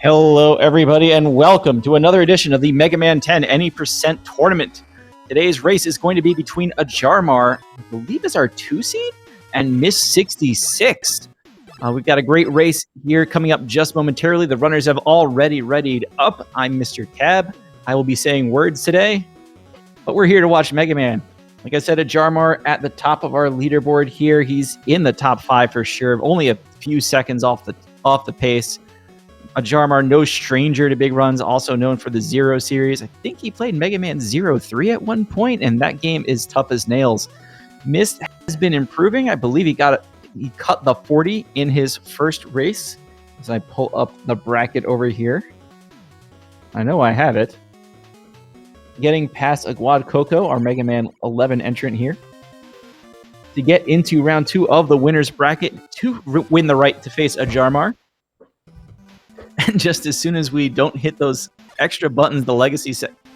Hello, everybody, and welcome to another edition of the Mega Man 10 Any Percent Tournament. Today's race is going to be between Ajarmar, I believe is our 2-seed, and Myst66. We've got a great race here coming up just momentarily. The runners have already readied up. I'm Mr. Cab. I will be saying words today, but we're here to watch Mega Man. Like I said, Ajarmar at the top of our leaderboard here. He's in the top 5 for sure, only a few seconds off the pace. Ajarmar, no stranger to big runs, also known for the Zero series. I think he played Mega Man 03 at one point, and that game is tough as nails. Myst has been improving. I believe he cut the 40 in his first race. As I pull up the bracket over here, I know I have it. Getting past Aguad Coco, our Mega Man 11 entrant here, to get into round 2 of the winner's bracket to win the right to face Ajarmar. And just as soon as we don't hit those extra buttons the Legacy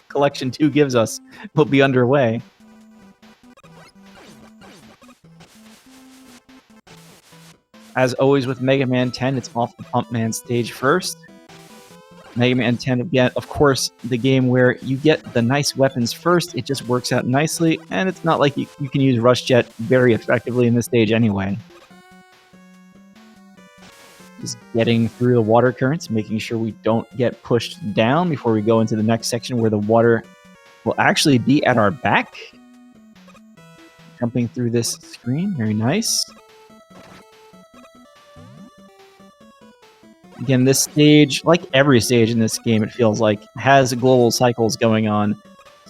Collection 2 gives us, we'll be underway. As always with Mega Man 10, it's off the Pump Man stage first. Mega Man 10, again, of course, the game where you get the nice weapons first. It just works out nicely, and it's not like you can use Rush Jet very effectively in this stage anyway. Just getting through the water currents, making sure we don't get pushed down before we go into the next section where the water will actually be at our back. Jumping through this screen, very nice. Again, this stage, like every stage in this game, it feels like, has global cycles going on.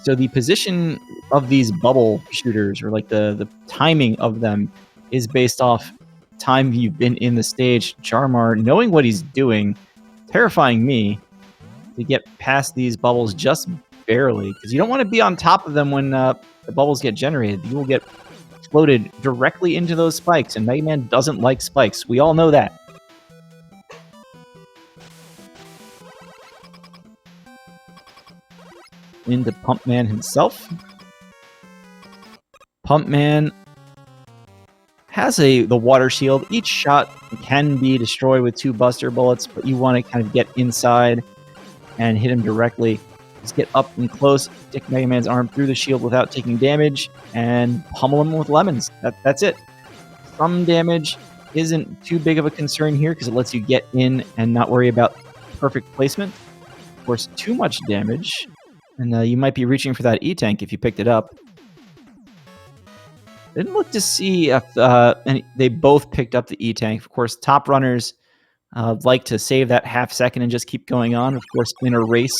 So the position of these bubble shooters, or like the timing of them, is based off time you've been in the stage. Ajarmar, knowing what he's doing, terrifying me to get past these bubbles just barely, because you don't want to be on top of them when the bubbles get generated. You will get floated directly into those spikes, and Mega Man doesn't like spikes. We all know that. Into Pump Man himself. Pump Man has the water shield. Each shot can be destroyed with 2 buster bullets, but you want to kind of get inside and hit him directly. Just get up and close, stick Mega Man's arm through the shield without taking damage, and pummel him with lemons. That's it. Some damage isn't too big of a concern here because it lets you get in and not worry about perfect placement. Of course, too much damage, and you might be reaching for that E-Tank if you picked it up. Didn't look to see if they both picked up the E-Tank. Of course, top runners like to save that half second and just keep going on. Of course, in a race,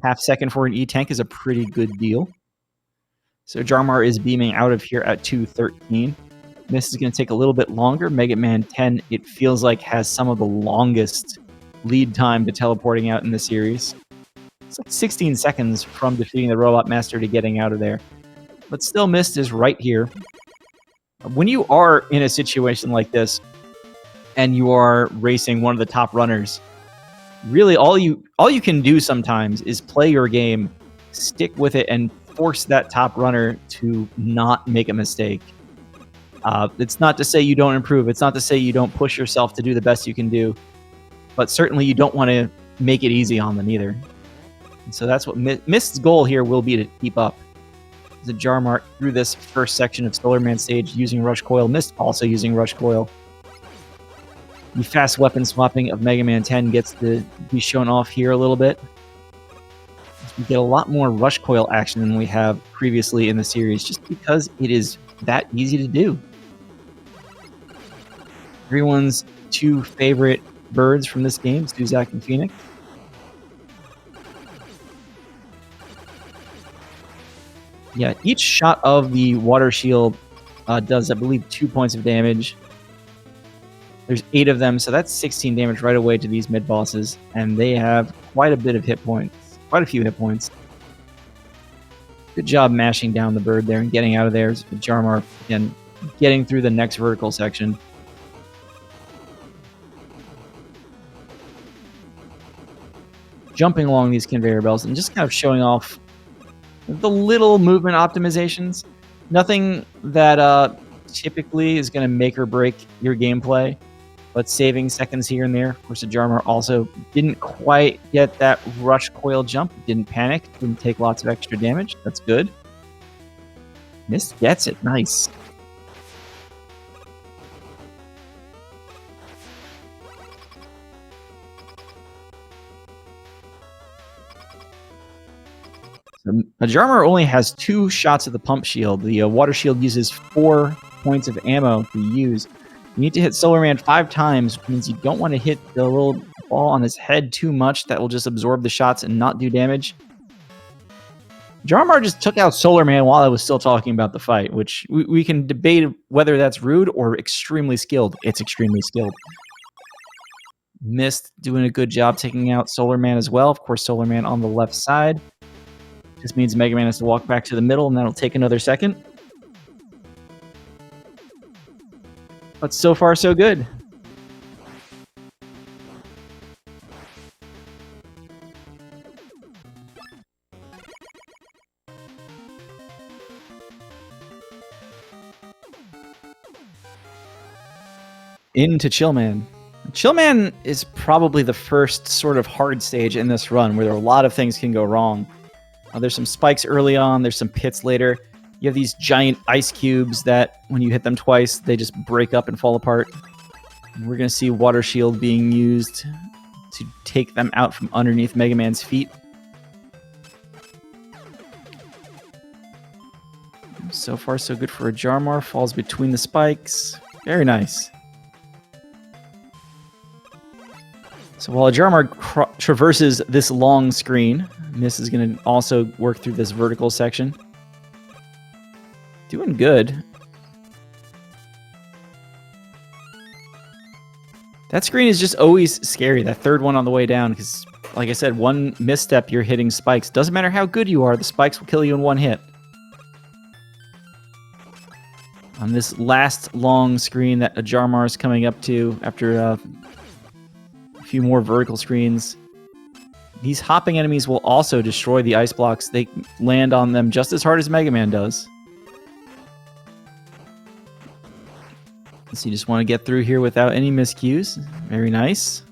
half second for an E-Tank is a pretty good deal. So Ajarmar is beaming out of here at 2:13. This is going to take a little bit longer. Mega Man 10, it feels like, has some of the longest lead time to teleporting out in the series. It's like 16 seconds from defeating the Robot Master to getting out of there. But still, Myst is right here. When you are in a situation like this, and you are racing one of the top runners, really all you can do sometimes is play your game, stick with it, and force that top runner to not make a mistake. It's not to say you don't improve. It's not to say you don't push yourself to do the best you can do. But certainly you don't want to make it easy on them either. And so that's what Myst's goal here will be, to keep up. Ajarmar through this first section of Solar Man stage using Rush Coil. Myst also using Rush Coil. The fast weapon swapping of Mega Man 10 gets to be shown off here a little bit. We get a lot more Rush Coil action than we have previously in the series, just because it is that easy to do. Everyone's 2 favorite birds from this game, Suzak and Phoenix. Yeah, each shot of the water shield does, I believe, 2 points of damage. There's 8 of them, so that's 16 damage right away to these mid-bosses, and they have quite a bit of hit points. Quite a few hit points. Good job mashing down the bird there and getting out of there. Ajarmar, again, getting through the next vertical section. Jumping along these conveyor belts and just kind of showing off the little movement optimizations. Nothing that typically is going to make or break your gameplay. but saving seconds here and there. Of course, Ajarmar also didn't quite get that rush coil jump. Didn't panic. Didn't take lots of extra damage. That's good. Myst gets it. Nice. So Ajarmar only has 2 shots of the pump shield. The water shield uses 4 points of ammo to use. You need to hit Solar Man 5 times, which means you don't want to hit the little ball on his head too much. That will just absorb the shots and not do damage. Ajarmar just took out Solar Man while I was still talking about the fight, which we can debate whether that's rude or extremely skilled. It's extremely skilled. Myst doing a good job taking out Solar Man as well. Of course, Solar Man on the left side. This means Mega Man has to walk back to the middle, and that'll take another second. But so far, so good. Into Chillman. Chillman is probably the first sort of hard stage in this run where there are a lot of things can go wrong. There's some spikes early on, there's some pits later. You have these giant ice cubes that, when you hit them twice, they just break up and fall apart. And we're going to see Water Shield being used to take them out from underneath Mega Man's feet. So far, so good for Ajarmar. Falls between the spikes. Very nice. So while Ajarmar traverses this long screen, Myst is going to also work through this vertical section. Doing good. That screen is just always scary, that third one on the way down, because, like I said, one misstep, you're hitting spikes. Doesn't matter how good you are, the spikes will kill you in one hit. On this last long screen that Ajarmar is coming up to after a few more vertical screens, these hopping enemies will also destroy the ice blocks. They land on them just as hard as Mega Man does. So you just want to get through here without any miscues. Very nice.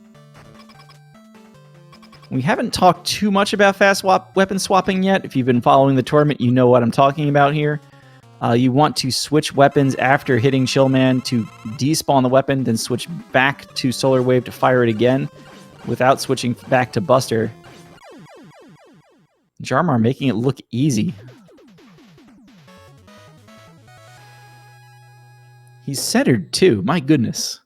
We haven't talked too much about fast weapon swapping yet. If you've been following the tournament, you know what I'm talking about here. You want to switch weapons after hitting Chillman to despawn the weapon, then switch back to Solar Wave to fire it again without switching back to Buster. Ajarmar making it look easy. He's centered too, my goodness.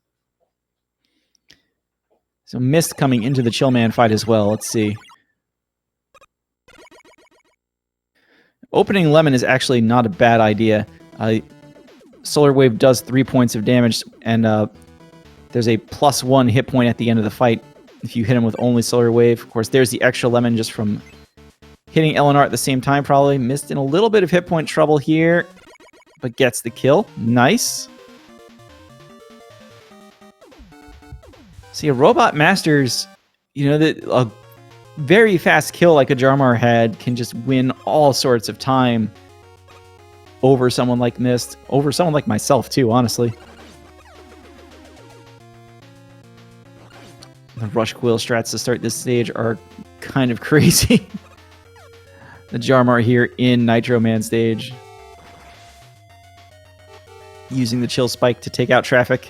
So Myst coming into the Chillman fight as well. Let's see. Opening Lemon is actually not a bad idea. Solar Wave does 3 points of damage, and there's a +1 hit point at the end of the fight if you hit him with only Solar Wave. Of course, there's the extra Lemon just from hitting LNR at the same time, probably. Myst in a little bit of hit point trouble here, but gets the kill. Nice. See, a Robot Masters, you know, a very fast kill like Ajarmar had can just win all sorts of time over someone like Myst, over someone like myself too, honestly. The rush coil strats to start this stage are kind of crazy. Ajarmar here in Nitro Man stage, using the chill spike to take out traffic.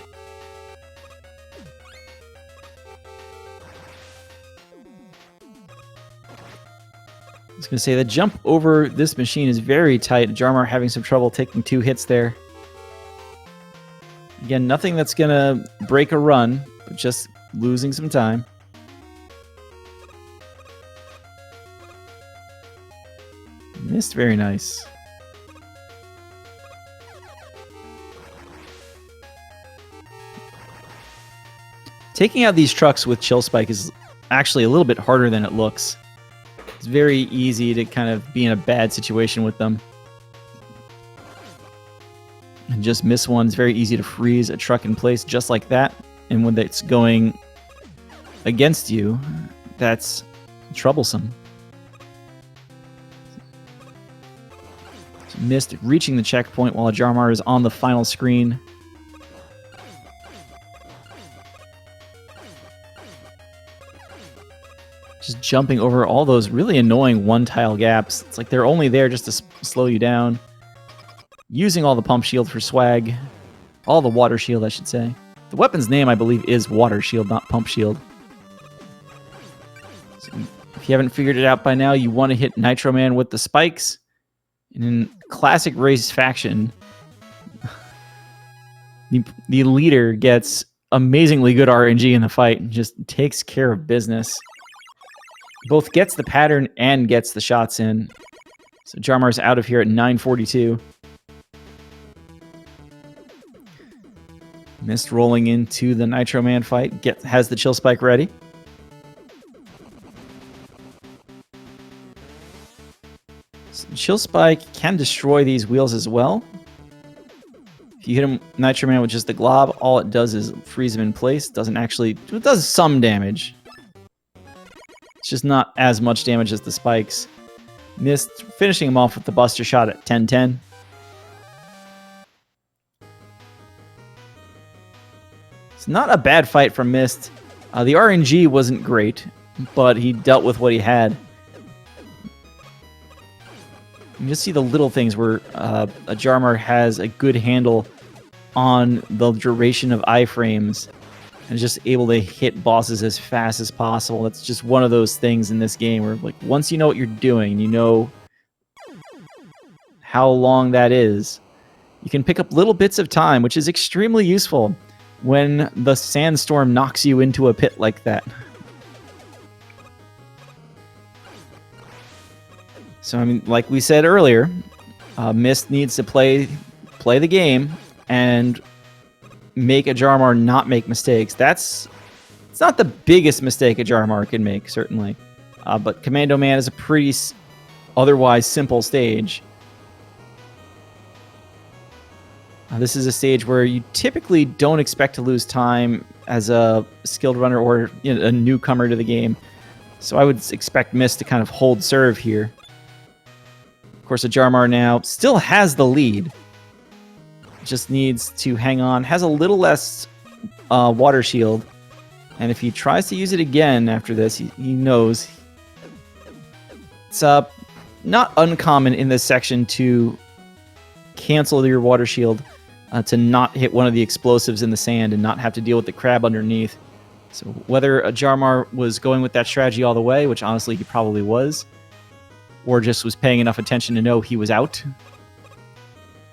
I was going to say, the jump over this machine is very tight. Ajarmar having some trouble taking 2 hits there. Again, nothing that's going to break a run, but just losing some time. Myst, very nice. Taking out these trucks with Chill Spike is actually a little bit harder than it looks. It's very easy to kind of be in a bad situation with them and just miss one. It's very easy to freeze a truck in place just like that. And when it's going against you, that's troublesome. So Myst reaching the checkpoint while Ajarmar is on the final screen. Just jumping over all those really annoying one-tile gaps. It's like they're only there just to slow you down. Using all the pump shield for swag. All the water shield, I should say. The weapon's name, I believe, is water shield, not pump shield. So if you haven't figured it out by now, you want to hit Nitro Man with the spikes. And in classic race faction, the leader gets amazingly good RNG in the fight and just takes care of business. Both gets the pattern and gets the shots in. So Ajarmar's out of here at 9:42. Myst rolling into the Nitro Man fight. Has the chill spike ready. So chill spike can destroy these wheels as well. If you hit him Nitro Man with just the glob, all it does is freeze him in place. Doesn't actually... It does some damage. It's just not as much damage as the spikes. Myst finishing him off with the Buster Shot at 10-10. It's not a bad fight from Myst. The RNG wasn't great, but he dealt with what he had. You just see the little things where Ajarmar has a good handle on the duration of iframes and is just able to hit bosses as fast as possible. That's just one of those things in this game where, like, once you know what you're doing, you know how long that is, you can pick up little bits of time, which is extremely useful when the sandstorm knocks you into a pit like that. So, I mean, like we said earlier, Myst needs to play the game and make Ajarmar not make mistakes. It's not the biggest mistake Ajarmar can make, certainly. But Commando Man is a pretty otherwise simple stage. This is a stage where you typically don't expect to lose time as a skilled runner or, you know, a newcomer to the game. So I would expect Myst to kind of hold serve here. Of course, Ajarmar now still has the lead. Just needs to hang on. Has a little less water shield. And if he tries to use it again after this, he knows. It's not uncommon in this section to cancel your water shield to not hit one of the explosives in the sand and not have to deal with the crab underneath. So whether Ajarmar was going with that strategy all the way, which honestly he probably was, or just was paying enough attention to know he was out,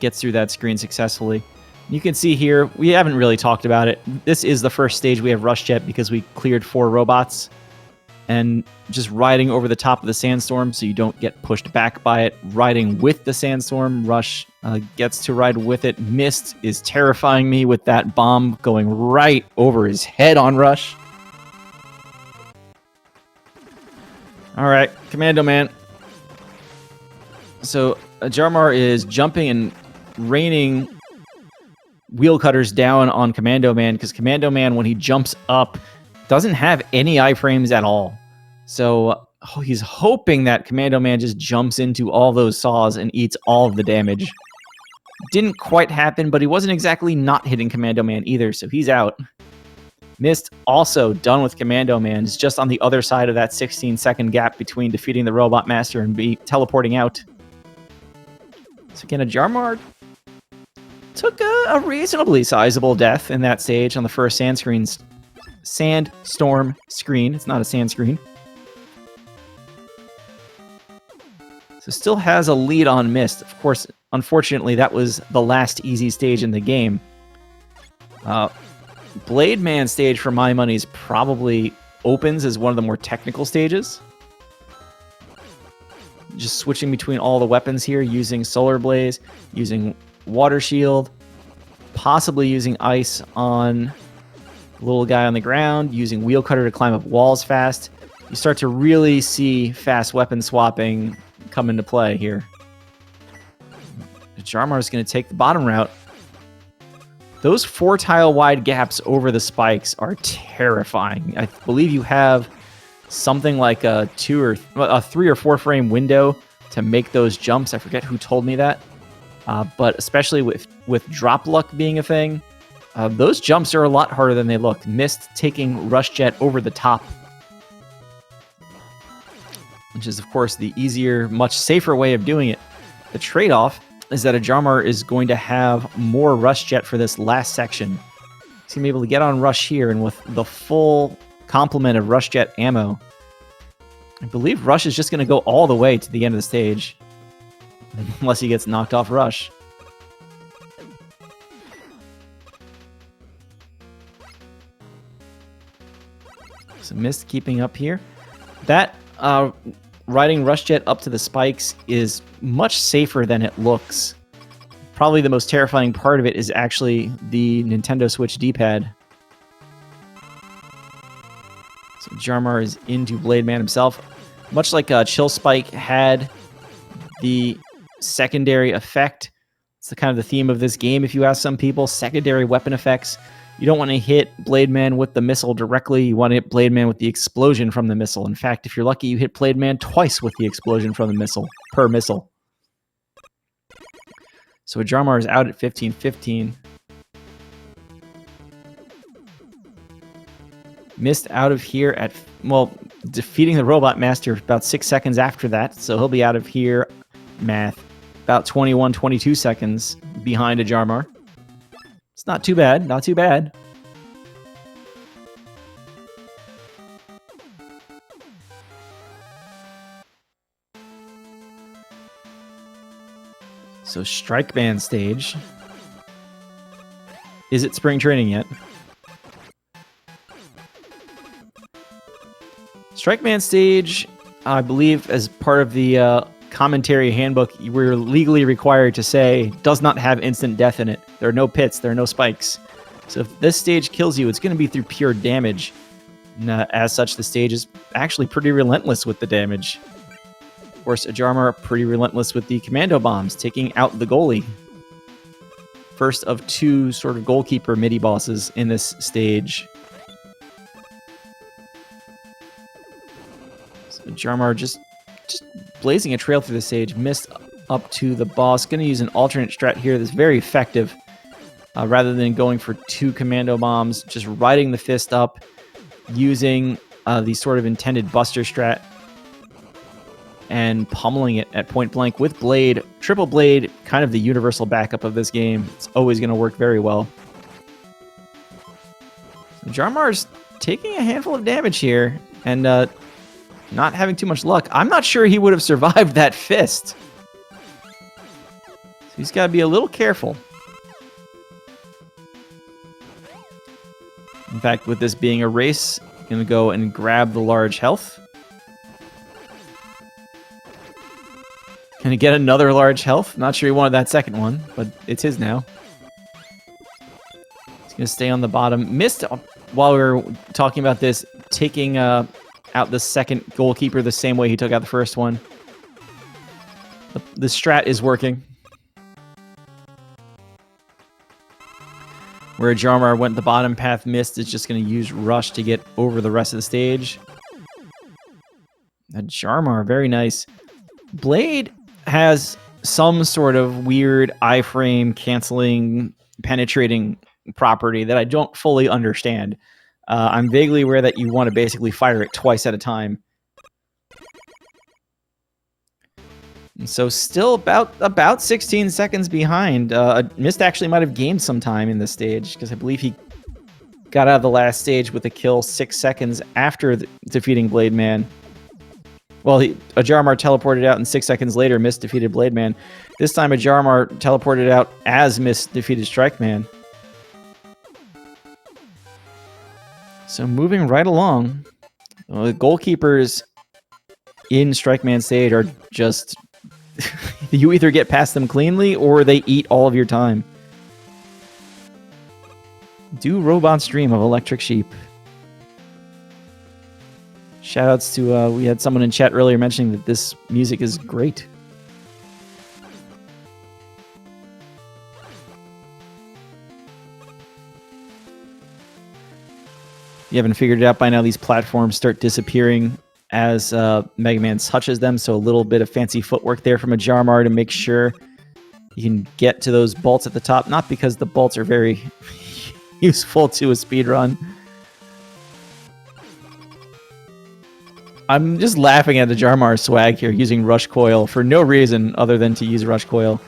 gets through that screen successfully. You can see here, we haven't really talked about it. This is the first stage we have Rush Jet because we cleared 4 robots. And just riding over the top of the sandstorm so you don't get pushed back by it. Riding with the sandstorm, Rush gets to ride with it. Myst is terrifying me with that bomb going right over his head on Rush. Alright, Commando Man. So Ajarmar is jumping and raining wheel cutters down on Commando Man because Commando Man, when he jumps up, doesn't have any iframes at all. So he's hoping that Commando Man just jumps into all those saws and eats all of the damage. Didn't quite happen, but he wasn't exactly not hitting Commando Man either, so he's out. Myst also done with Commando Man. Is just on the other side of that 16-second gap between defeating the Robot Master and teleporting out. So again, Ajarmar took a reasonably sizable death in that stage on the first sandstorm screen. It's not a sand screen. So still has a lead on Myst. Of course, unfortunately, that was the last easy stage in the game. Blade Man stage, for my money, is probably opens as one of the more technical stages. Just switching between all the weapons here, using Solar Blaze, using Water Shield, possibly using Ice on the little guy on the ground, using Wheel Cutter to climb up walls fast. You start to really see fast weapon swapping come into play here. Ajarmar is going to take the bottom route. Those 4-tile wide gaps over the spikes are terrifying. I believe you have something like a 3 or 4 frame window to make those jumps. I forget who told me that. But especially with drop luck being a thing, those jumps are a lot harder than they look. Myst taking Rush Jet over the top. which is, of course, the easier, much safer way of doing it. The trade-off is that Ajarmar is going to have more Rush Jet for this last section. He's going to be able to get on Rush here, and with the full complement of Rush Jet ammo, I believe Rush is just going to go all the way to the end of the stage, unless he gets knocked off Rush. So Myst keeping up here. That riding Rush Jet up to the spikes is much safer than it looks. Probably the most terrifying part of it is actually the Nintendo Switch D-pad. So Ajarmar is into Blade Man himself. Much like Chill Spike had the secondary effect. It's the kind of the theme of this game, if you ask some people. Secondary weapon effects. You don't want to hit Blade Man with the missile directly. You want to hit Blade Man with the explosion from the missile. In fact, if you're lucky, you hit Blade Man twice with the explosion from the missile, per missile. So Ajarmar is out at 15-15. Myst out of here at, well, defeating the Robot Master about 6 seconds after that. So he'll be out of here, math, about 21, 22 seconds behind Ajarmar. It's not too bad, not too bad. So Strike Band stage. Is it spring training yet? Strike Band stage, I believe, as part of the commentary handbook, we're legally required to say does not have instant death in it. There are no pits, there are no spikes. So if this stage kills you, it's going to be through pure damage. And as such, the stage is actually pretty relentless with the damage. Of course, Ajarmar pretty relentless with the commando bombs, taking out the goalie. First of two sort of goalkeeper midi bosses in this stage. So Ajarmar just blazing a trail through the stage. Myst up to the boss. Going to use an alternate strat here that's very effective. Rather than going for two commando bombs, just riding the fist up, using the sort of intended buster strat, and pummeling it at point blank with Blade. Triple Blade, kind of the universal backup of this game. It's always going to work very well. So Ajarmar's taking a handful of damage here, and not having too much luck. I'm not sure he would have survived that fist. So he's got to be a little careful. In fact, with this being a race, I'm going to go and grab the large health. Going to get another large health. Not sure he wanted that second one, but it's his now. He's going to stay on the bottom. Myst, while we were talking about this, taking out the second goalkeeper the same way he took out the first one. The strat is working. Where Ajarmar went the bottom path, Myst is just going to use Rush to get over the rest of the stage. Ajarmar, very nice. Blade has some sort of weird iframe canceling, penetrating property that I don't fully understand. I'm vaguely aware that you want to basically fire it twice at a time. And so still about 16 seconds behind. Myst actually might have gained some time in this stage, because I believe he got out of the last stage with a kill 6 seconds after defeating Blade Man. Well, Ajarmar teleported out, and 6 seconds later, Myst defeated Blade Man. This time, Ajarmar teleported out as Myst defeated Strike Man. So moving right along, the goalkeepers in Strike Man stage are just... you either get past them cleanly, or they eat all of your time. Do Robot's Dream of Electric Sheep. Shoutouts to, we had someone in chat earlier mentioning that this music is great. You haven't figured it out by now, these platforms start disappearing as Mega Man touches them, so a little bit of fancy footwork there from Ajarmar to make sure you can get to those bolts at the top. Not because the bolts are very useful to a speedrun. I'm just laughing at the Ajarmar swag here, using Rush Coil for no reason other than to use Rush Coil.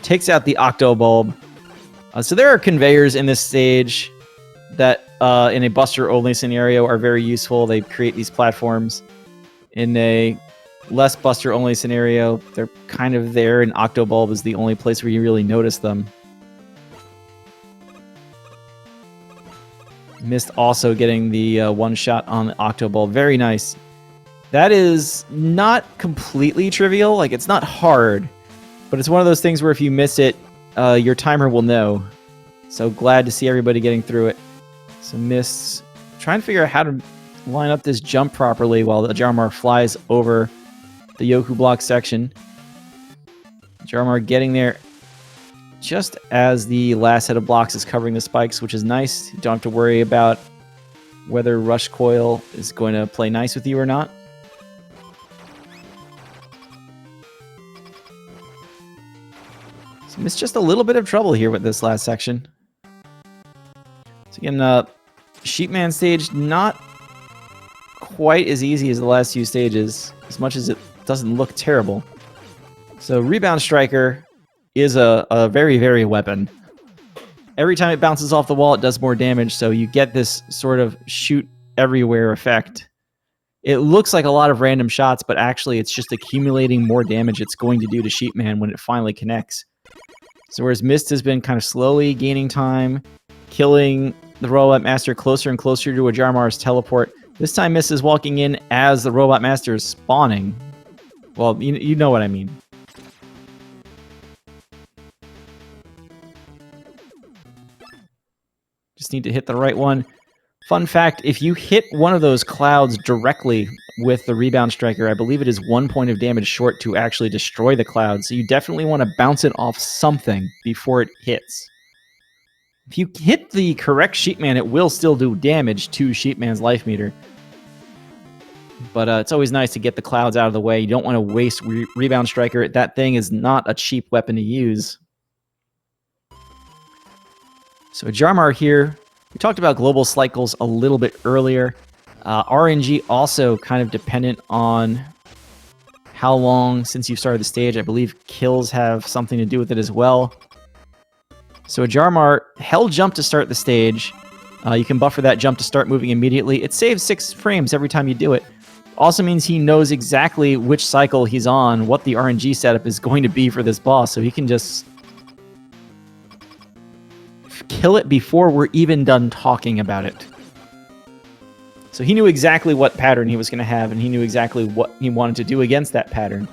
Takes out the Octo Bulb. So there are conveyors in this stage that in a buster-only scenario are very useful. They create these platforms. In a less buster-only scenario, they're kind of there, and Octo Bulb is the only place where you really notice them. Myst also getting the one-shot on the Octo Bulb. Very nice. That is not completely trivial. Like, it's not hard, but it's one of those things where if you miss it, your timer will know. So glad to see everybody getting through it. So Myst trying to figure out how to line up this jump properly while the Ajarmar flies over the Yoku block section. Ajarmar getting there just as the last set of blocks is covering the spikes, which is nice. You don't have to worry about whether Rush Coil is going to play nice with you or not. So Myst just a little bit of trouble here with this last section. So again, Sheepman stage, not quite as easy as the last few stages, as much as it doesn't look terrible. So Rebound Striker is a very, very weapon. Every time it bounces off the wall, it does more damage, so you get this sort of shoot everywhere effect. It looks like a lot of random shots, but actually it's just accumulating more damage it's going to do to Sheepman when it finally connects. So whereas Myst has been kind of slowly gaining time, killing the Robot Master closer and closer to Ajarmar's teleport, this time Myst is walking in as the Robot Master is spawning. Well, you know what I mean. Just need to hit the right one. Fun fact, if you hit one of those clouds directly with the Rebound Striker, I believe it is 1 point of damage short to actually destroy the cloud, so you definitely want to bounce it off something before it hits. If you hit the correct Sheepman, it will still do damage to Sheepman's life meter. But it's always nice to get the clouds out of the way. You don't want to waste Rebound Striker. That thing is not a cheap weapon to use. So Ajarmar here, we talked about global cycles a little bit earlier. RNG also kind of dependent on how long since you started the stage. I believe kills have something to do with it as well. So Ajarmar held jump to start the stage. You can buffer that jump to start moving immediately. It saves 6 frames every time you do it. Also means he knows exactly which cycle he's on, what the RNG setup is going to be for this boss, so he can just kill it before we're even done talking about it. So he knew exactly what pattern he was going to have, and he knew exactly what he wanted to do against that pattern.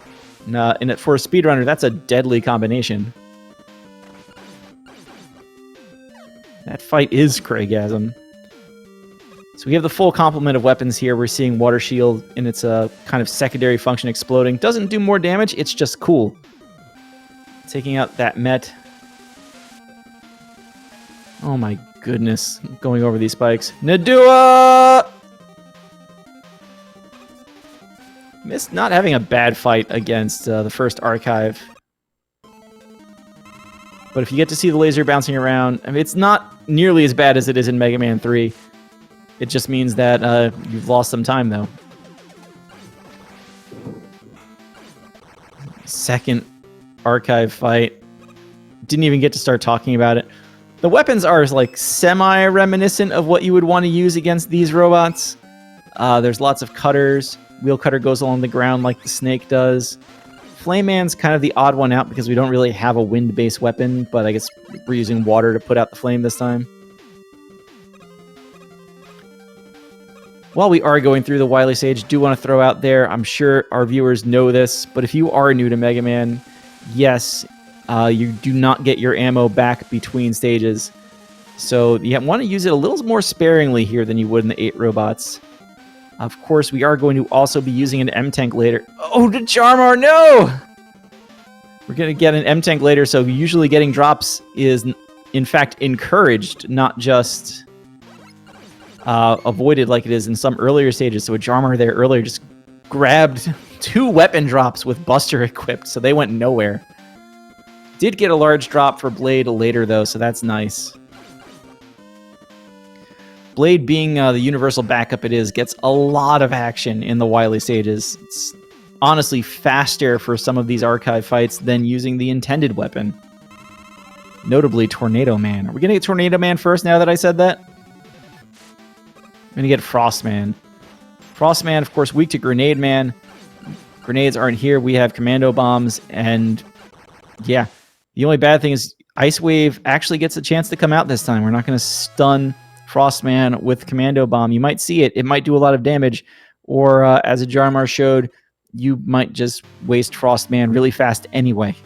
And for a speedrunner, that's a deadly combination. That fight is Craigasm. So we have the full complement of weapons here. We're seeing Water Shield in its kind of secondary function exploding. Doesn't do more damage, it's just cool. Taking out that Met. Oh my goodness, going over these spikes. Nadua! Myst not having a bad fight against the first Archive. But if you get to see the laser bouncing around, I mean, it's not nearly as bad as it is in Mega Man 3. It just means that you've lost some time, though. Second Archive fight. Didn't even get to start talking about it. The weapons are like semi-reminiscent of what you would want to use against these robots. There's lots of cutters. Wheel cutter goes along the ground like the snake does. Flame Man's kind of the odd one out because we don't really have a wind-based weapon, but I guess we're using water to put out the flame this time. While we are going through the Wily Sage, do want to throw out there, I'm sure our viewers know this, but if you are new to Mega Man, yes, you do not get your ammo back between stages. So you want to use it a little more sparingly here than you would in the 8 robots. Of course, we are going to also be using an M-Tank later. Oh, the Ajarmar, no! We're going to get an M-Tank later, so usually getting drops is, in fact, encouraged, not just avoided like it is in some earlier stages. So Ajarmar there earlier just grabbed 2 weapon drops with Buster equipped, so they went nowhere. Did get a large drop for Blade later, though, so that's nice. Blade, being the universal backup it is, gets a lot of action in the Wily stages. It's honestly faster for some of these archive fights than using the intended weapon. Notably, Tornado Man. Are we going to get Tornado Man first now that I said that? I'm going to get Frost Man. Frost Man, of course, weak to Grenade Man. Grenades aren't here. We have Commando Bombs, and yeah. The only bad thing is Ice Wave actually gets a chance to come out this time. We're not going to stun Frostman with Commando Bomb. You might see it. It might do a lot of damage. Or, as Ajarmar showed, you might just waste Frostman really fast anyway.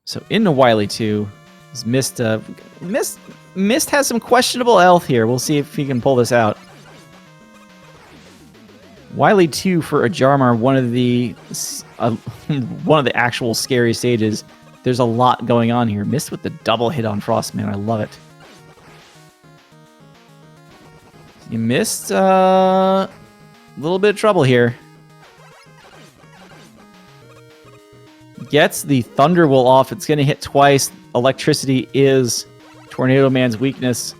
So into Wily 2 is Myst. Myst has some questionable health here. We'll see if he can pull this out. Wily 2 for Ajarmar, one of the actual scary stages. There's a lot going on here. Myst with the double hit on Frostman. I love it. You missed a little bit of trouble here. Gets the Thunderwall off. It's going to hit twice. Electricity is Tornado Man's weakness.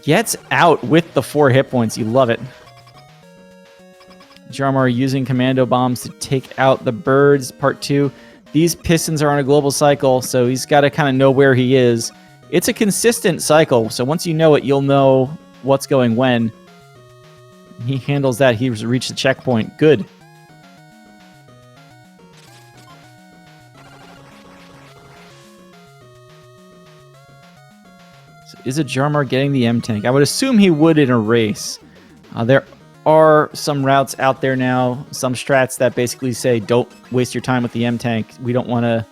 Gets out with the 4 hit points. You love it. Ajarmar using Commando Bombs to take out the birds. Part 2. These pistons are on a global cycle, so he's got to kind of know where he is. It's a consistent cycle, so once you know it, you'll know what's going when. He handles that. He's reached the checkpoint. Good. So is Ajarmar getting the M-Tank? I would assume he would in a race. There are some routes out there now, some strats that basically say don't waste your time with the M-Tank. We don't want to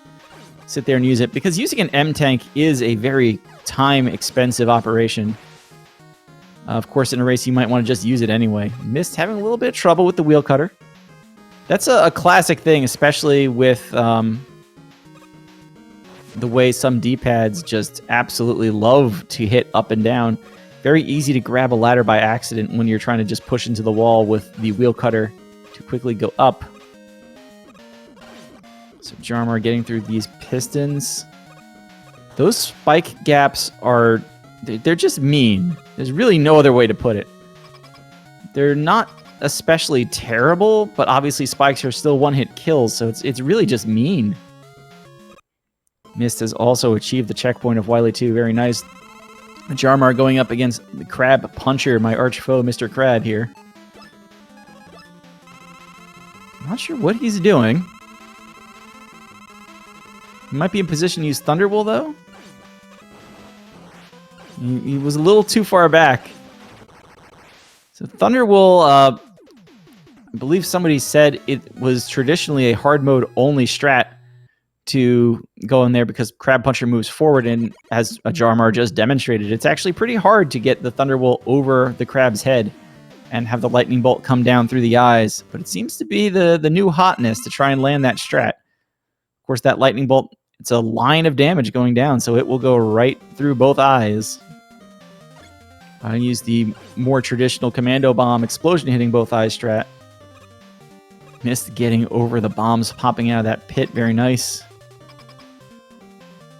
sit there and use it, because using an M-Tank is a very time-expensive operation. Of course, in a race, you might want to just use it anyway. Myst having a little bit of trouble with the wheel cutter. That's a classic thing, especially with the way some D-pads just absolutely love to hit up and down. Very easy to grab a ladder by accident when you're trying to just push into the wall with the wheel cutter to quickly go up. So Ajarmar getting through these pistons. Those spike gaps are... they're just mean. There's really no other way to put it. They're not especially terrible, but obviously spikes are still one-hit kills, so it's really just mean. Myst has also achieved the checkpoint of Wily 2. Very nice. Ajarmar going up against the Crab Puncher, my arch foe, Mr. Crab here. Not sure what he's doing. He might be in position to use Thunderwall, though. He was a little too far back. So Thunderwall, I believe somebody said it was traditionally a hard mode only strat to go in there because Crab Puncher moves forward, and as Ajarmar just demonstrated, it's actually pretty hard to get the Thunderwall over the Crab's head and have the Lightning Bolt come down through the eyes. But it seems to be the new hotness to try and land that strat. Of course, that Lightning Bolt, it's a line of damage going down, so it will go right through both eyes. I use the more traditional Commando Bomb explosion hitting both eyes strat. Myst getting over the bombs popping out of that pit. Very nice.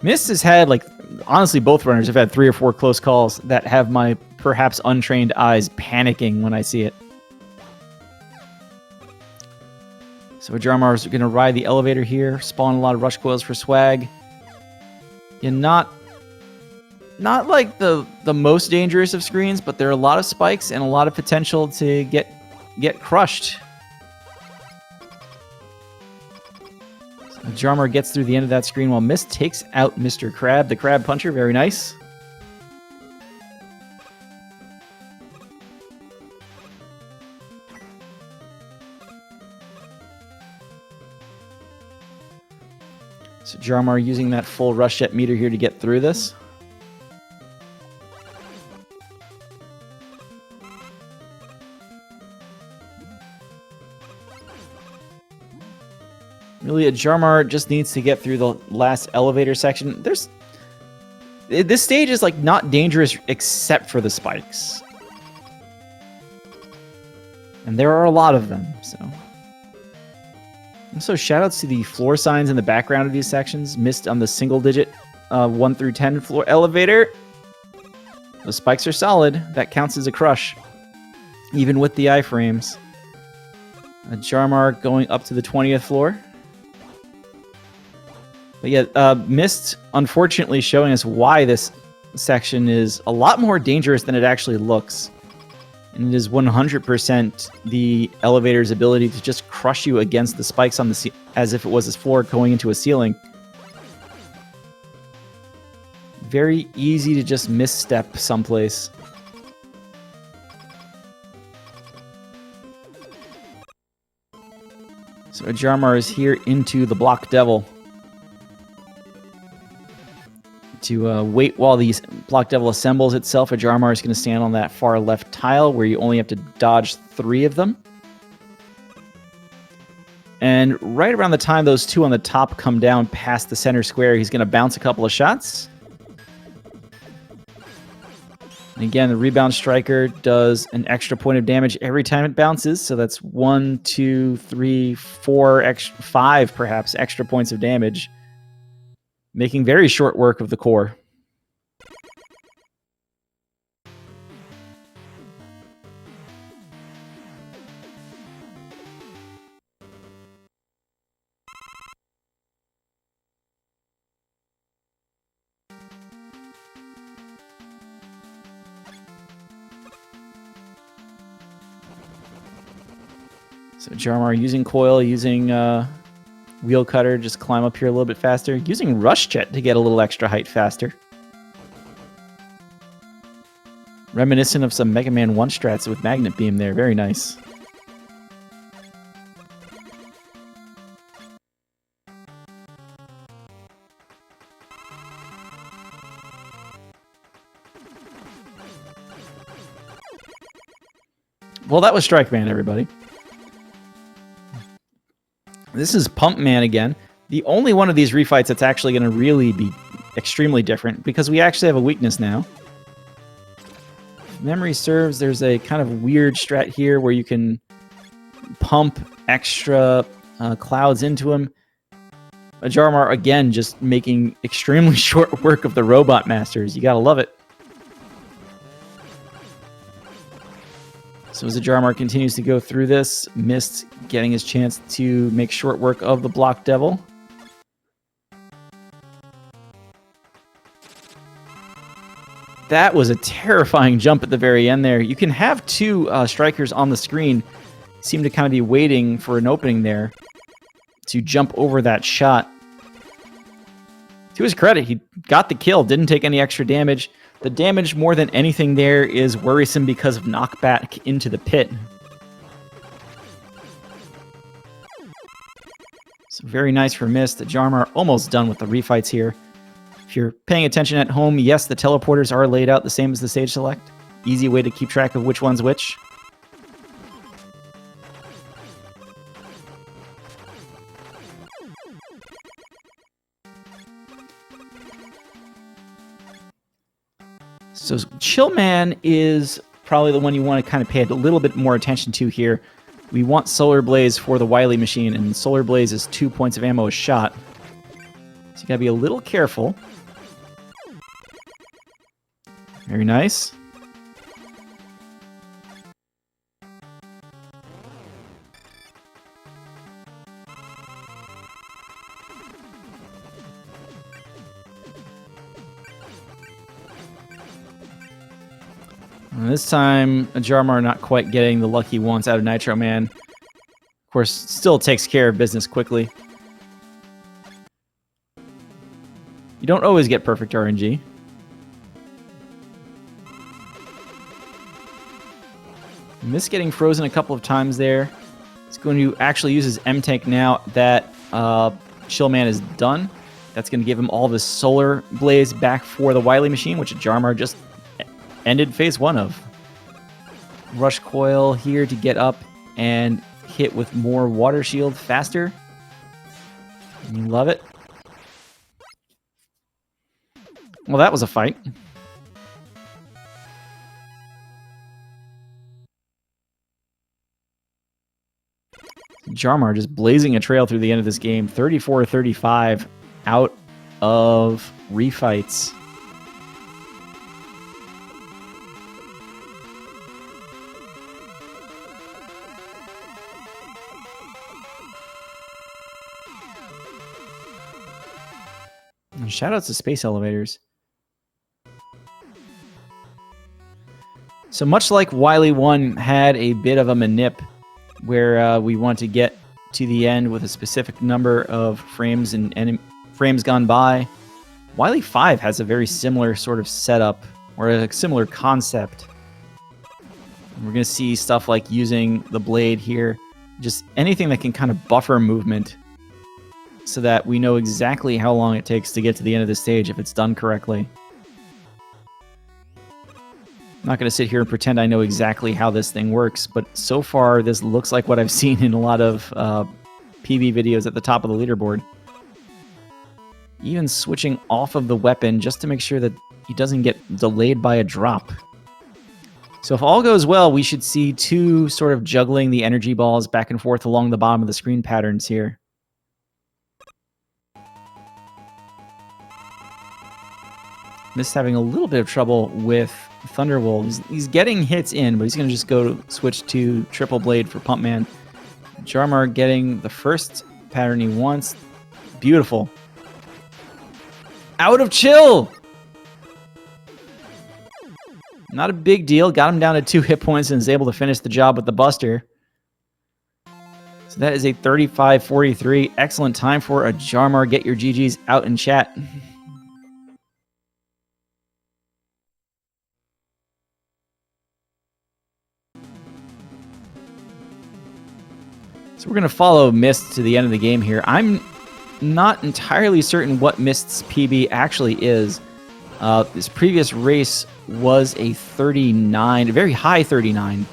Myst has had, like, honestly, both runners have had 3 or 4 close calls that have my perhaps untrained eyes panicking when I see it. So Ajarmar is going to ride the elevator here, spawn a lot of rush coils for swag. And not like the most dangerous of screens, but there are a lot of spikes and a lot of potential to get crushed. Ajarmar gets through the end of that screen while Myst takes out Mr. Crab, the Crab Puncher. Very nice. So Ajarmar using that full rush jet meter here to get through this. Really, Ajarmar just needs to get through the last elevator section. This stage is like not dangerous except for the spikes. And there are a lot of them, so. So shoutouts to the floor signs in the background of these sections. Myst on the single digit 1 through 10 floor elevator. The spikes are solid. That counts as a crush, even with the iframes. Ajarmar going up to the 20th floor. But yeah, Myst unfortunately showing us why this section is a lot more dangerous than it actually looks. And it is 100% the elevator's ability to just crush you against the spikes on the as if it was a floor going into a ceiling. Very easy to just misstep someplace. So Ajarmar is here into the Block Devil. To wait while the Block Devil assembles itself, Ajarmar is going to stand on that far left tile where you only have to dodge 3 of them. And right around the time those 2 on the top come down past the center square, he's going to bounce a couple of shots. And again, the Rebound Striker does an extra point of damage every time it bounces, so that's 1, 2, 3, 4, 5 perhaps extra points of damage, making very short work of the core. So Ajarmar using coil, using wheel cutter, just climb up here a little bit faster. Using Rush Jet to get a little extra height faster. Reminiscent of some Mega Man 1 strats with Magnet Beam there. Very nice. Well, that was Strike Man, everybody. This is Pump Man again. The only one of these refights that's actually going to really be extremely different, because we actually have a weakness now. If memory serves, there's a kind of weird strat here where you can pump extra clouds into him. Ajarmar, again, just making extremely short work of the Robot Masters. You gotta love it. So as Ajarmar continues to go through this, Myst getting his chance to make short work of the Block Devil. That was a terrifying jump at the very end there. You can have 2 strikers on the screen seem to kind of be waiting for an opening there to jump over that shot. To his credit, he got the kill, didn't take any extra damage. The damage, more than anything there, is worrisome because of knockback into the pit. So very nice for Myst. Ajarmar almost done with the refights here. If you're paying attention at home, yes, the teleporters are laid out the same as the stage select. Easy way to keep track of which one's which. So Chill Man is probably the one you want to kind of pay a little bit more attention to here. We want Solar Blaze for the Wily machine, and Solar Blaze is 2 points of ammo a shot. So you gotta be a little careful. Very nice. And this time, Ajarmar not quite getting the luck he wants out of Nitro Man. Of course, still takes care of business quickly. You don't always get perfect RNG. Myst getting frozen a couple of times there. He's going to actually use his M-Tank now that Chill Man is done. That's going to give him all of his Solar Blaze back for the Wily machine, which Ajarmar just ended phase 1 of. Rush Coil here to get up and hit with more Water Shield faster. You love it. Well, that was a fight. Ajarmar just blazing a trail through the end of this game. 34-35 out of refights. And shoutouts to Space Elevators. So much like Wily 1 had a bit of a manip where we want to get to the end with a specific number of frames and frames gone by, Wily 5 has a very similar sort of setup or a similar concept. We're going to see stuff like using the blade here, just anything that can kind of buffer movement so that we know exactly how long it takes to get to the end of the stage if it's done correctly. I'm not going to sit here and pretend I know exactly how this thing works, but so far this looks like what I've seen in a lot of PB videos at the top of the leaderboard. Even switching off of the weapon just to make sure that he doesn't get delayed by a drop. So if all goes well, we should see two sort of juggling the energy balls back and forth along the bottom of the screen patterns here. Myst having a little bit of trouble with Thunderbolt. He's getting hits in, but he's going to just go switch to Triple Blade for Pumpman. Ajarmar getting the first pattern he wants. Beautiful. Out of chill! Not a big deal. Got him down to 2 hit points and is able to finish the job with the Buster. So that is a 35-43. Excellent time for Ajarmar. Get your GGs out in chat. So we're going to follow Myst to the end of the game here. I'm not entirely certain what Myst's PB actually is. This previous race was a 39, a very high 39.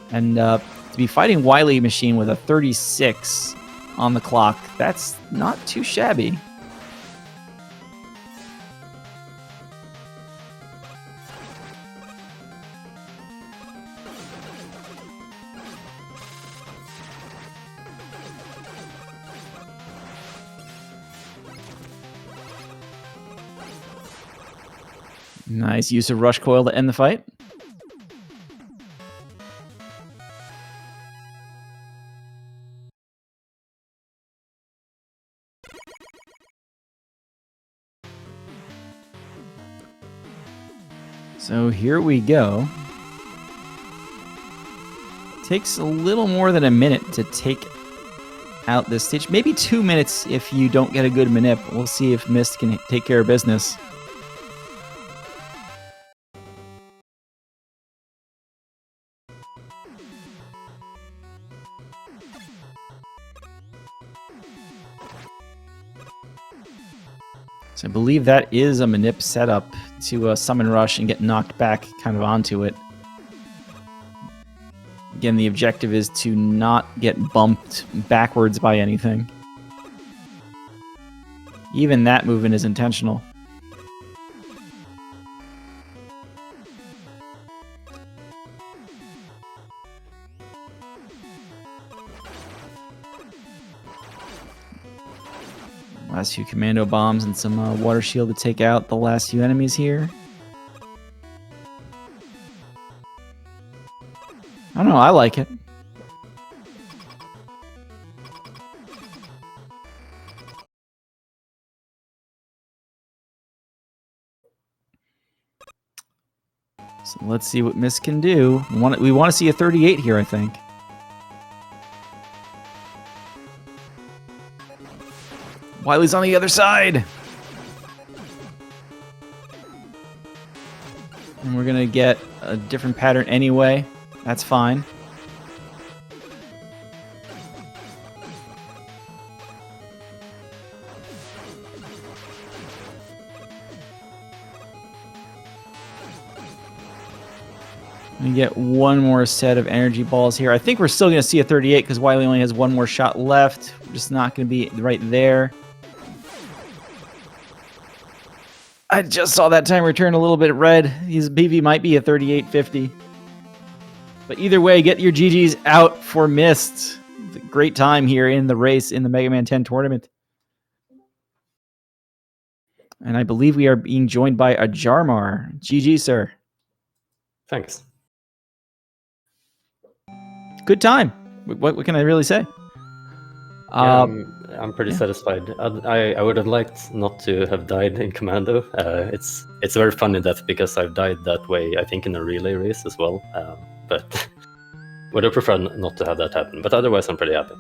And to be fighting Wily Machine with a 36 on the clock, that's not too shabby. Nice use of Rush Coil to end the fight. So here we go. Takes a little more than a minute to take out this stage. Maybe 2 minutes if you don't get a good manip. We'll see if Myst can take care of business. So I believe that is a manip setup to summon Rush and get knocked back kind of onto it. Again, the objective is to not get bumped backwards by anything. Even that movement is intentional. Last few commando bombs and some water shield to take out the last few enemies here. I don't know, I like it. So let's see what Myst can do. We want to see a 38 here, I think. Wily's on the other side. And we're going to get a different pattern anyway. That's fine. We get one more set of energy balls here. I think we're still going to see a 38 because Wily only has one more shot left. We're just not going to be right there. I just saw that timer turn a little bit red. His BV might be a 38.50. But either way, get your GGs out for Myst. great time here in the race in the Mega Man 10 tournament. And I believe we are being joined by Ajarmar. GG, sir. Thanks. Good time. What can I really say? Yeah, I'm pretty satisfied. I would have liked not to have died in Commando. It's a very funny death because I've died that way, I think, in a relay race as well. But would have preferred not to have that happen. But otherwise, I'm pretty happy.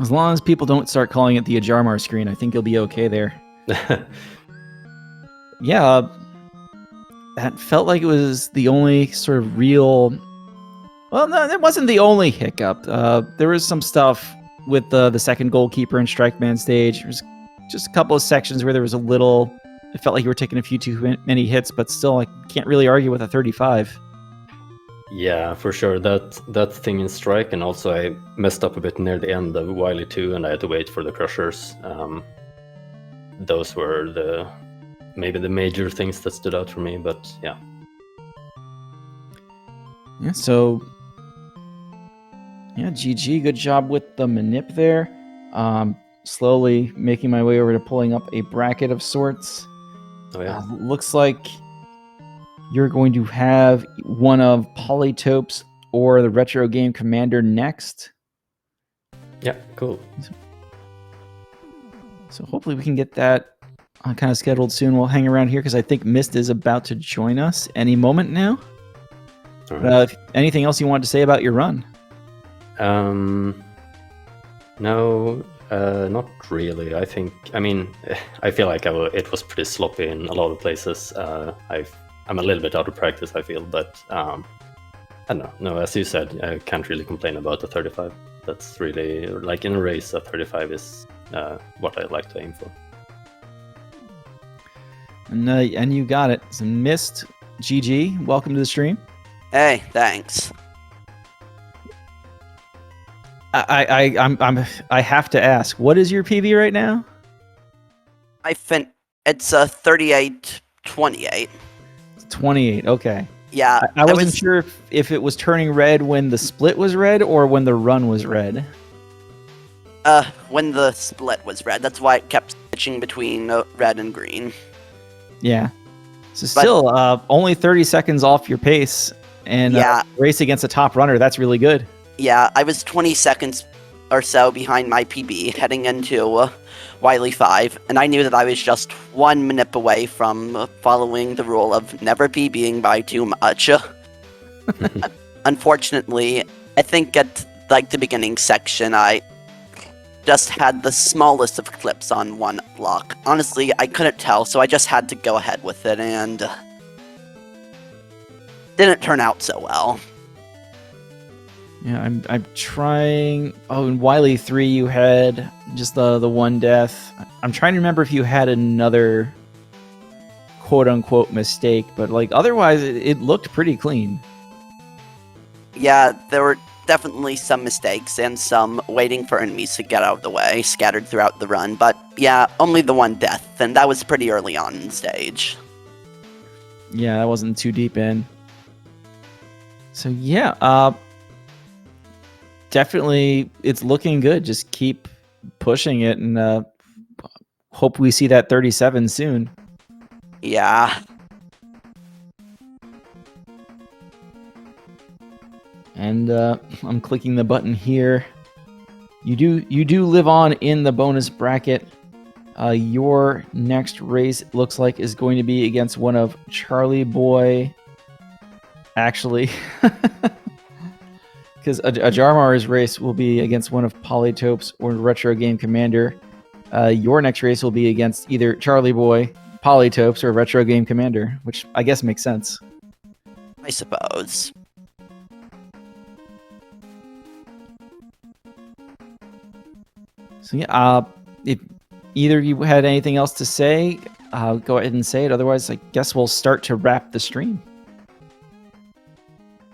As long as people don't start calling it the Ajarmar screen, I think you'll be okay there. Yeah, that felt like it was the only sort of real... Well, no, that wasn't the only hiccup. There was some stuff with the second goalkeeper and strike man stage. There's just a couple of sections where there was a little... It felt like you were taking a few too many hits, but still, I can't really argue with a 35. Yeah, for sure. That thing in strike, and also I messed up a bit near the end of Wily 2, and I had to wait for the crushers. Those were maybe the major things that stood out for me, but yeah. Yeah, so... Yeah, GG. Good job with the manip there. Slowly making my way over to pulling up a bracket of sorts. Oh, yeah. Looks like you're going to have one of Polytopes or the Retro Game Commander next. Yeah, cool. So hopefully we can get that kind of scheduled soon. We'll hang around here because I think Myst is about to join us any moment now. Right. Anything else you wanted to say about your run? No, not really. I feel like it was pretty sloppy in a lot of places. I'm a little bit out of practice, I feel, but I don't know. No, as you said, I can't really complain about the 35. That's really, like in a race, a 35 is what I like to aim for. And you got it. So Myst, GG, welcome to the stream. Hey, thanks. I have to ask, what is your PB right now? It's a 38-28. 28. Okay. Yeah, I wasn't sure if it was turning red when the split was red or when the run was red. When the split was red. That's why it kept switching between red and green. Yeah. So still, only 30 seconds off your pace and race against a top runner. That's really good. Yeah, I was 20 seconds or so behind my PB heading into Wily 5, and I knew that I was just one manip away from following the rule of never PBing by too much. Unfortunately, I think at the beginning section, I just had the smallest of clips on one block. Honestly, I couldn't tell, so I just had to go ahead with it, and didn't turn out so well. Yeah, I'm trying... Oh, in Wily 3 you had just the one death. I'm trying to remember if you had another quote-unquote mistake, but otherwise it looked pretty clean. Yeah, there were definitely some mistakes and some waiting for enemies to get out of the way scattered throughout the run, but yeah, only the one death, and that was pretty early on in the stage. Yeah, that wasn't too deep in. So yeah, definitely, it's looking good. Just keep pushing it and hope we see that 37 soon. Yeah. And I'm clicking the button here. You do live on in the bonus bracket. Your next race, it looks like, is going to be against one of Charlie Boy. Actually... Because Ajarmar's race will be against one of Polytopes or Retro Game Commander. Your next race will be against either Charlie Boy, Polytopes, or Retro Game Commander, which I guess makes sense. I suppose. So yeah, if either of you had anything else to say, go ahead and say it. Otherwise, I guess we'll start to wrap the stream.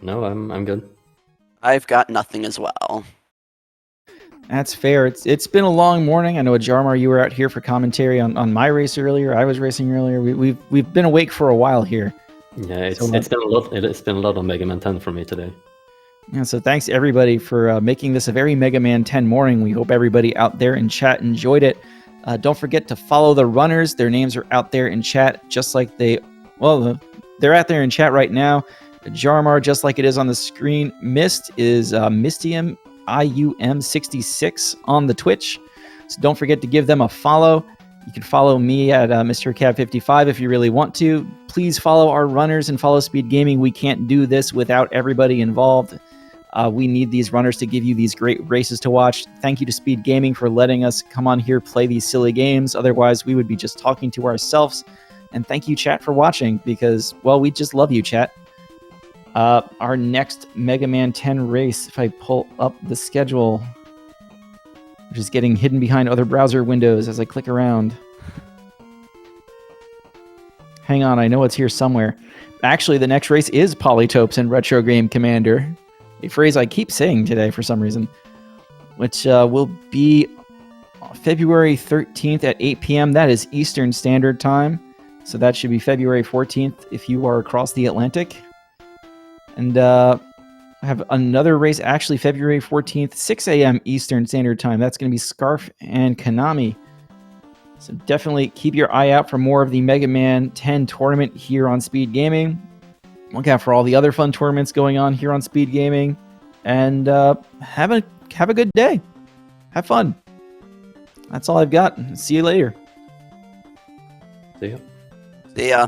No, I'm good. I've got nothing as well. That's fair. It's been a long morning. I know, Ajarmar, you were out here for commentary on my race earlier. I was racing earlier. We've been awake for a while here. Yeah, it's been a lot. It's been a lot on Mega Man 10 for me today. Yeah, so thanks everybody for making this a very Mega Man 10 morning. We hope everybody out there in chat enjoyed it. Don't forget to follow the runners. Their names are out there in chat, just like they're out there in chat right now. Ajarmar, just like it is on the screen. Myst is Mystium IUM66 on the Twitch. So don't forget to give them a follow. You can follow me at MrCab55 if you really want to. Please follow our runners and follow Speed Gaming. We can't do this without everybody involved. We need these runners to give you these great races to watch. Thank you to Speed Gaming for letting us come on here, play these silly games. Otherwise, we would be just talking to ourselves. And thank you, chat, for watching because, well, we just love you, chat. Our next Mega Man 10 race, if I pull up the schedule, which is getting hidden behind other browser windows as I click around. Hang on, I know it's here somewhere. Actually, the next race is Polytopes and Retro Game Commander. A phrase I keep saying today for some reason, which will be February 13th at 8 p.m. That is Eastern Standard Time. So that should be February 14th if you are across the Atlantic. And I have another race, actually February 14th, 6 a.m. Eastern Standard Time. That's going to be Scarf and Konami. So definitely keep your eye out for more of the Mega Man 10 tournament here on Speed Gaming. Look out for all the other fun tournaments going on here on Speed Gaming. And have a good day. Have fun. That's all I've got. See you later. See ya. See ya.